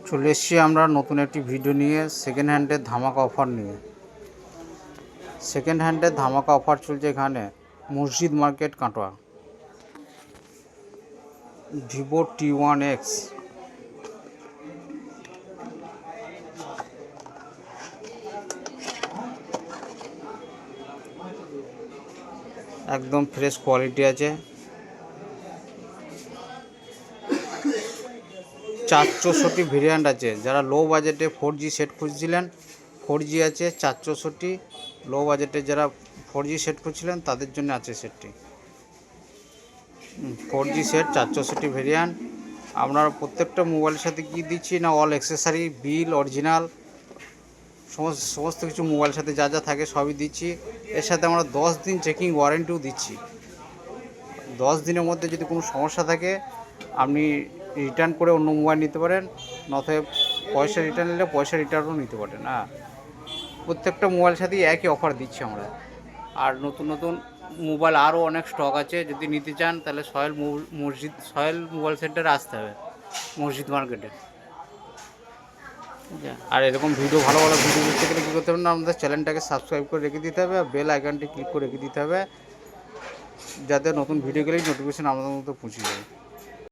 চলে এসেছি আমরা নতুন একটি ভিডিও নিয়ে সেকেন্ড হ্যান্ডের ধামাকা অফার নিয়ে। সেকেন্ড হ্যান্ডের ধামাকা অফার চলছে এখানে মসজিদ মার্কেট কাটোয়া। ভিভো T1X একদম ফ্রেশ কোয়ালিটি আছে। 464 ভেরিয়েন্ট আছে। যারা লো বাজেটে 4G সেট খুঁজছিলেন 4G আছে। 464 লো বাজেটে যারা 4G সেট খুঁজছিলেন তাদের জন্য আছে সেটটি। 4G set 464 variant. আপনার প্রত্যেকটা মোবাইলের সাথে কি দিচ্ছি না, অল অ্যাক্সেসরি বিল অরিজিনাল সমস্ত কিছু মোবাইলের সাথে যা যা থাকে সবই দিচ্ছি। এর সাথে আমরা 10 দিন চেকিং ওয়ারেন্টিও দিচ্ছি। 10 দিনের মধ্যে যদি কোনো সমস্যা থাকে আপনি রিটার্ন করে অন্য মোবাইল নিতে পারেন, নথবা পয়সা রিটার্ন নিলে পয়সা রিটার্নও নিতে পারেন। প্রত্যেকটা মোবাইলের সাথেই একই অফার দিচ্ছি আমরা। আর নতুন নতুন মোবাইল আরও অনেক স্টক আছে। যদি নিতে চান তাহলে সোহেল মোবাইল সেন্টারে আসতে হবে, মসজিদ মার্কেটে। ঠিক আছে। আর এরকম ভিডিও ভালো ভালো ভিডিও দেখতে গেলে কী করতে হবে না, আমাদের চ্যানেলটাকে সাবস্ক্রাইব করে রেখে দিতে হবে, বেল আইকনটি ক্লিক করে রেখে দিতে হবে, যাতে নতুন ভিডিও গেলেই নোটিফিকেশান আমাদের মতো পৌঁছে যাবে।